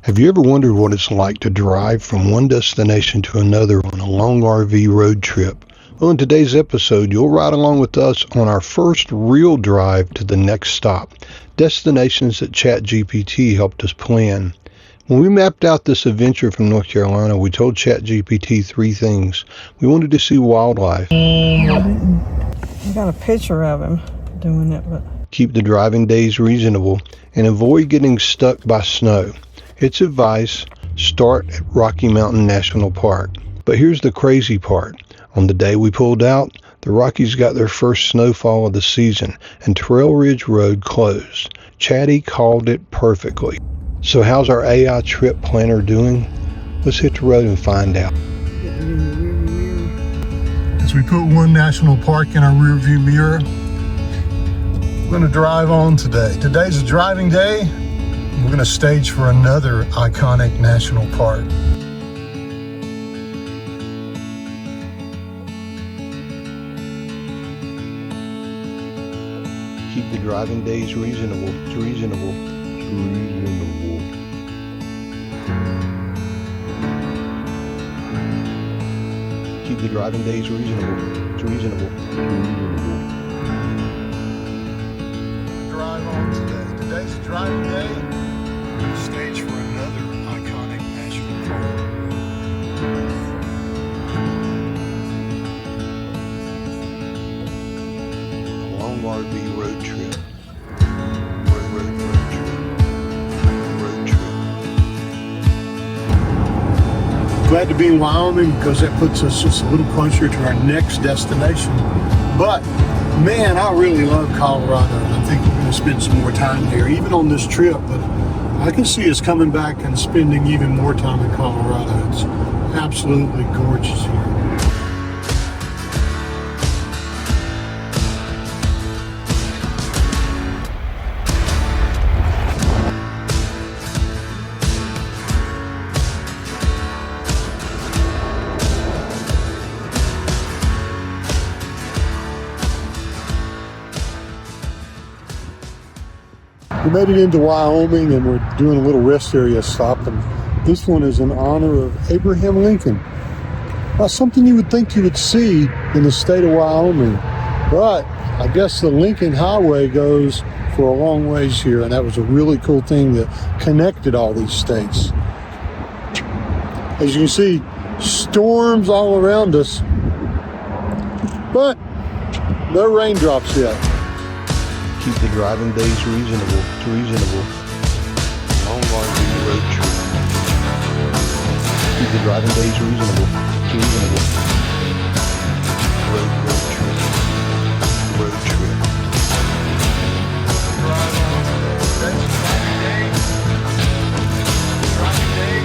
Have you ever wondered what it's like to drive from one destination to another on a long RV road trip? Well, in today's episode, you'll ride along with us on our first real drive to the next stop, destinations that ChatGPT helped us plan. When we mapped out this adventure from North Carolina, we told ChatGPT 3 things. We wanted to see wildlife. I got a picture of him doing it, but Keep the driving days reasonable and avoid getting stuck by snow. Its advice, start at Rocky Mountain National Park. But here's the crazy part. On the day we pulled out, the Rockies got their first snowfall of the season and Trail Ridge Road closed. Chatty called it perfectly. So how's our AI trip planner doing? Let's hit the road and find out. As we put one national park in our rearview mirror, we're going to drive on today. Today's a driving day. We're going to stage for another iconic national park. Keep the driving days reasonable. It's reasonable. It's reasonable. Keep the driving days reasonable. It's reasonable. It's reasonable. Drive on today. Today's a driving day. Stage for another iconic national park. A long RV road trip. Road trip. Glad to be in Wyoming because that puts us just a little closer to our next destination. But man, I really love Colorado, and I think we're going to spend some more time there, even on this trip. But I can see us coming back and spending even more time in Colorado. It's absolutely gorgeous here. We made it into Wyoming and we're doing a little rest area stop, and this one is in honor of Abraham Lincoln. Well, something you would think you would see in the state of Wyoming, but I guess the Lincoln Highway goes for a long ways here, and that was a really cool thing that connected all these states. As you can see, storms all around us, but no raindrops yet. Keep the driving days reasonable. It's reasonable. Long RV road trip. Keep the driving days reasonable. It's reasonable. Road trip. Road trip. Drive on. That's driving day. Driving day.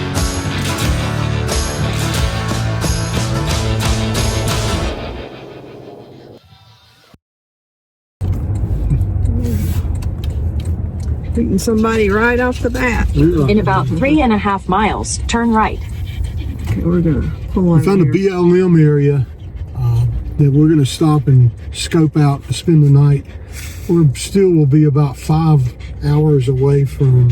beating somebody right off the bat. In about 3.5 miles, turn right. Okay, we're gonna pull on. We found a BLM area that we're gonna stop and scope out to spend the night. We still will be about 5 hours away from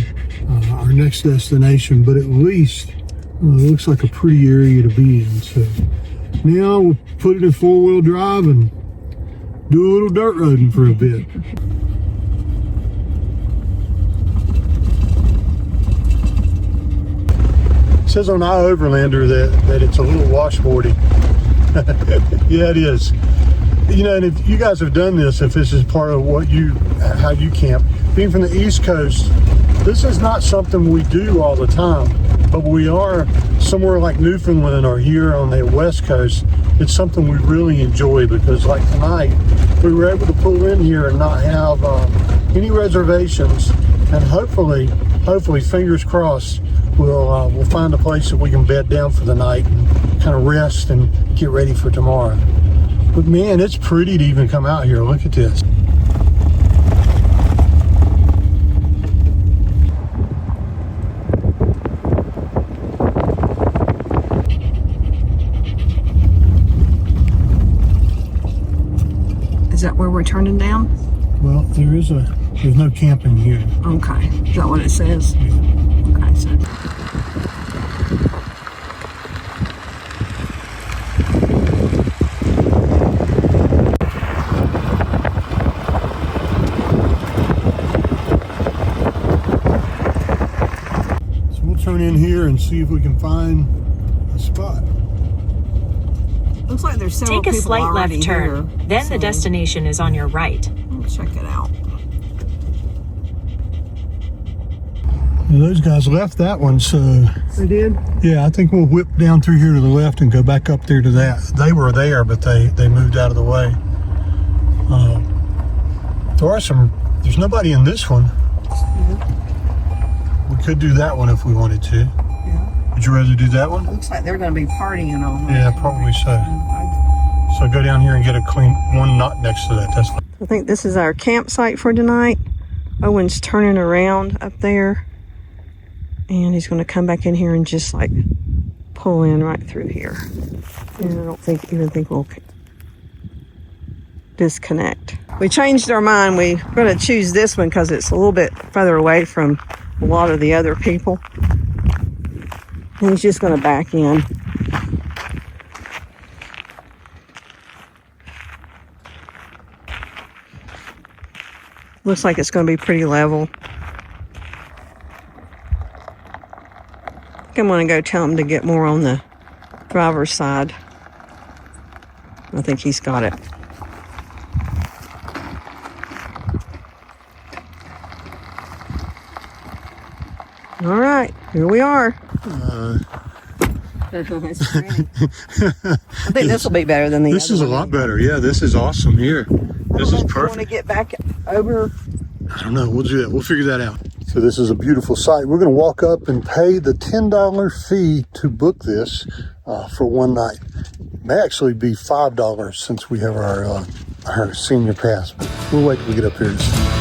our next destination, but at least it looks like a pretty area to be in. So now we'll put it in 4-wheel drive and do a little dirt roading for a bit. It says on iOverlander that it's a little washboardy. Yeah, it is. You know, and if you guys have done this, if this is part of how you camp, being from the East Coast, this is not something we do all the time, but we are somewhere like Newfoundland or here on the West Coast. It's something we really enjoy because, like tonight, we were able to pull in here and not have any reservations, and hopefully, fingers crossed, we'll find a place that we can bed down for the night and kind of rest and get ready for tomorrow. But man, it's pretty to even come out here. Look at this. Is that where we're turning down? Well, there's no camping here. Okay. Is that what it says? Yeah. Okay, so turn in here and see if we can find a spot. Looks like there's several Take a people slight already left turn. here, Then the so destination is on your right. we'll check it out. Those guys left that one, so They did? yeah, I think we'll whip down through here to the left and go back up there to that. They were there, but they moved out of the way. There's nobody in this one. We could do that one if we wanted to. Yeah. Would you rather do that one? Looks like they're going to be partying on that. Yeah, probably so. So go down here and get a clean one, not next to that. That's fine. I think this is our campsite for tonight. Owen's turning around up there. And he's going to come back in here and just like pull in right through here. And I don't even think we'll disconnect. We changed our mind. We're going to choose this one because it's a little bit further away from a lot of the other people. And he's just going to back in. Looks like it's going to be pretty level. I'm going to go tell him to get more on the driver's side. I think he's got it. All right, here we are. I think this will be better than the other This is a one. lot better. Yeah, this is awesome here. This is I want perfect. to get back over. I don't know. We'll do that. We'll figure that out. So this is a beautiful site. We're going to walk up and pay the $10 fee to book this for one night. It may actually be $5 since we have our senior pass. But we'll wait till we get up here to see.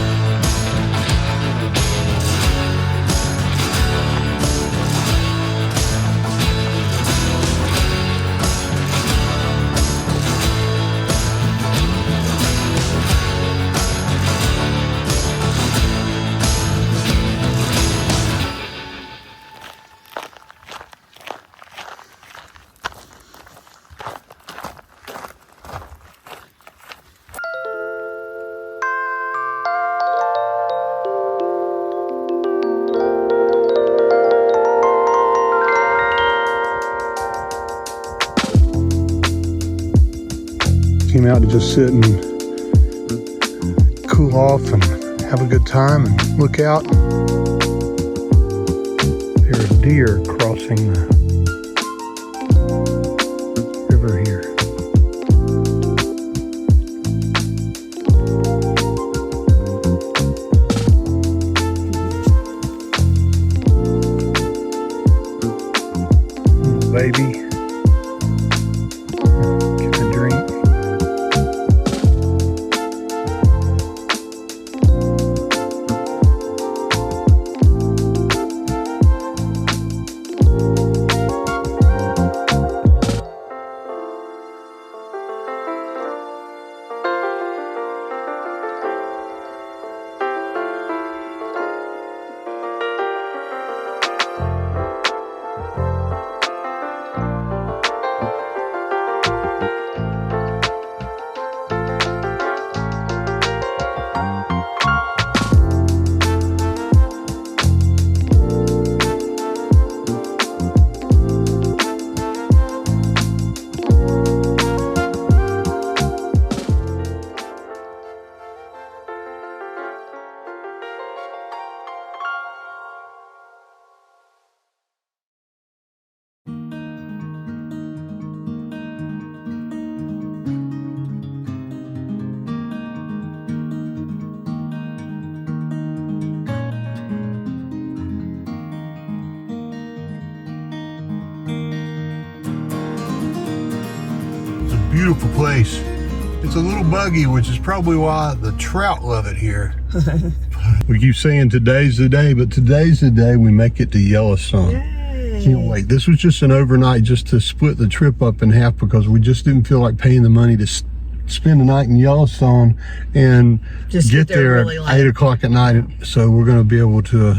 Came out to just sit and cool off and have a good time and look out. There's deer crossing the river here. Baby. Get a drink. Beautiful place. It's a little buggy, which is probably why the trout love it here. We keep saying today's the day, but today's the day we make it to Yellowstone. Yay. Can't wait. This was just an overnight just to split the trip up in half because we just didn't feel like paying the money to spend the night in Yellowstone and Just get there really at late. 8 o'clock at night. So we're going to be able to,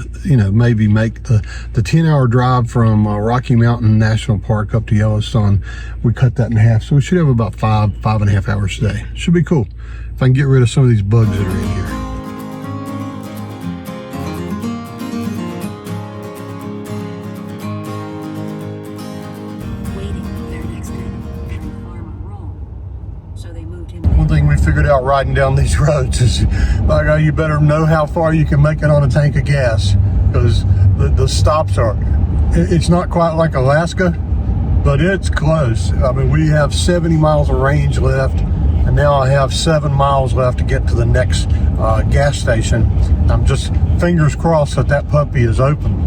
maybe make the 10-hour drive from Rocky Mountain National Park up to Yellowstone. We cut that in half. So we should have about 5.5 hours today. Should be cool if I can get rid of some of these bugs that are in here. figured out riding down these roads is, by God, you better know how far you can make it on a tank of gas, because the stops are, it's not quite like Alaska, but it's close. I mean, we have 70 miles of range left, and now I have 7 miles left to get to the next gas station. I'm just fingers crossed that that puppy is open.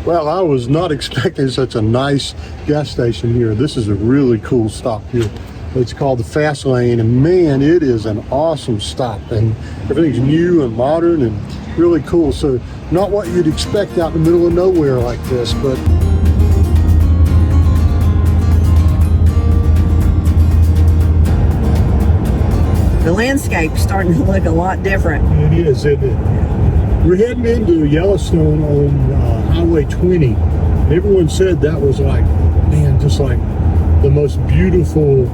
Well, I was not expecting such a nice gas station here. This is a really cool stop here. It's called the Fast Lane, and man, it is an awesome stop, and everything's new and modern and really cool. So not what you'd expect out in the middle of nowhere like this, but The landscape's starting to look a lot different. it is, isn't it? We're heading into Yellowstone on Highway 20. Everyone said that was like, man, just like the most beautiful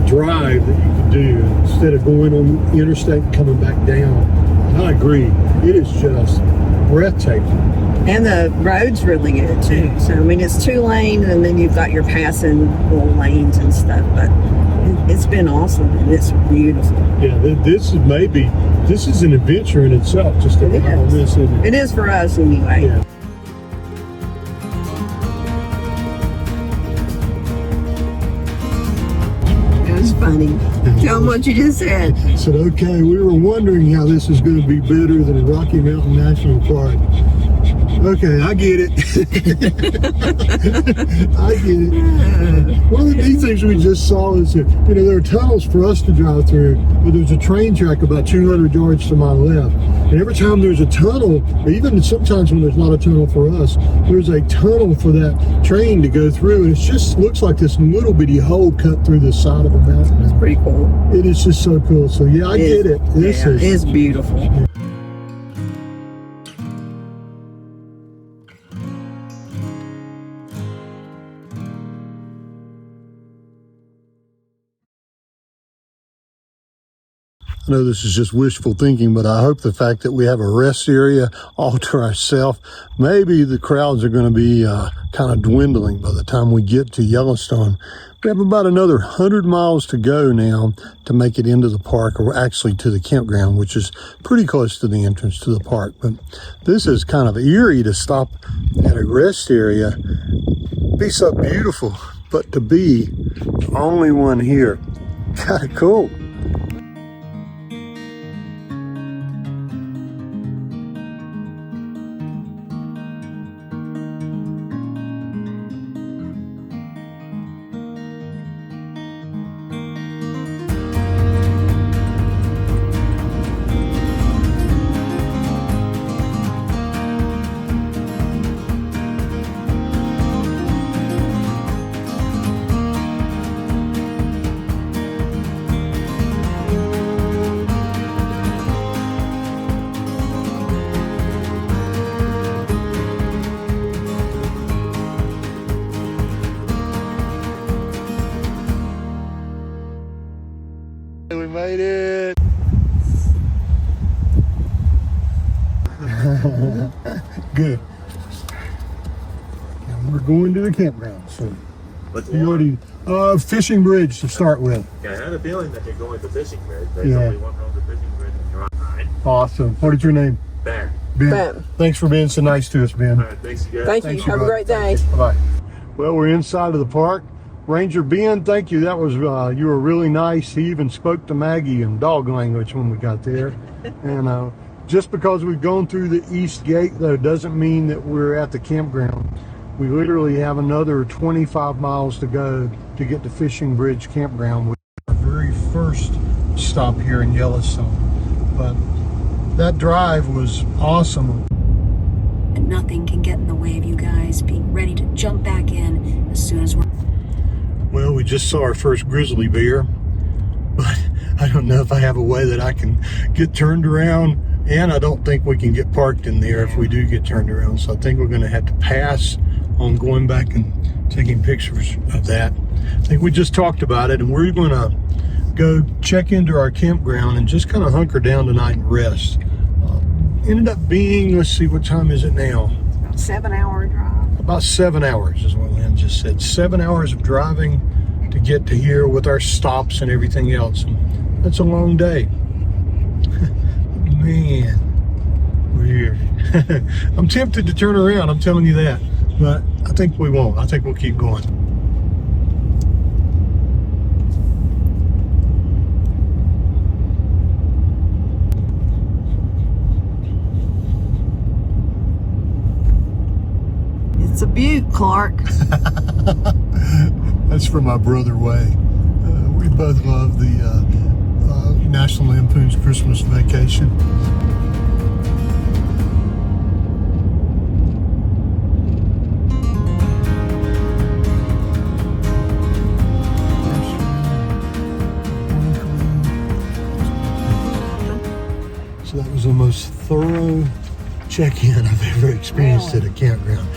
drive that you could do instead of going on the interstate and coming back down. And I agree. It is just breathtaking. And the road's really good too. So, I mean, it's 2 lane and then you've got your passing little lanes and stuff, but it's been awesome and it's beautiful. Yeah, this is an adventure in itself, just to ride on this, isn't it? It is for us anyway. Yeah. It was funny. Tell them what you just said. I said, okay, we were wondering how this is going to be better than Rocky Mountain National Park. Okay, I get it. I get it. One of the neat things we just saw is that, there are tunnels for us to drive through, but there's a train track about 200 yards to my left. And every time there's a tunnel, or even sometimes when there's not a tunnel for us, there's a tunnel for that train to go through. And it just looks like this little bitty hole cut through the side of a mountain. It's pretty cool. It is just so cool. So yeah, I get it. This is beautiful. I know this is just wishful thinking, but I hope the fact that we have a rest area all to ourselves, maybe the crowds are going to be kind of dwindling by the time we get to Yellowstone. We have about another 100 miles to go now to make it into the park, or actually to the campground, which is pretty close to the entrance to the park. But this is kind of eerie to stop at a rest area. Be so beautiful, but to be the only one here, kind of cool. We made it. Good. And we're going to the campground. So you already fishing bridge to start with. Yeah, I had a feeling that you're going to fishing bridge. There's Yeah. only one road to fishing bridge and you're on. All right. Awesome. What is your name? Ben. Ben. Thanks for being so nice to us, Ben. All right, thanks you guys. Thank Thanks, you. Have a bud. great day. Bye. Well, we're inside of the park. Ranger Ben, thank you. That was you were really nice. He even spoke to Maggie in dog language when we got there. And just because we've gone through the east gate, though, doesn't mean that we're at the campground. We literally have another 25 miles to go to get to Fishing Bridge Campground, which is our very first stop here in Yellowstone. But that drive was awesome. And nothing can get in the way of you guys being ready to jump back in as soon as we're... Well, we just saw our first grizzly bear, but I don't know if I have a way that I can get turned around, and I don't think we can get parked in there if we do get turned around. So I think we're going to have to pass on going back and taking pictures of that. I think we just talked about it, and we're going to go check into our campground and just kind of hunker down tonight and rest. Ended up being, let's see, what time is it now? 7-hour drive. About 7 hours is what Lynn just said. 7 hours of driving to get to here with our stops and everything else. And that's a long day. Man, weird. I'm tempted to turn around, I'm telling you that. But I think we won't. I think we'll keep going. It's a beaut, Clark. That's from my brother Way. We both love the National Lampoon's Christmas Vacation. So that was the most thorough check-in I've ever experienced at a campground.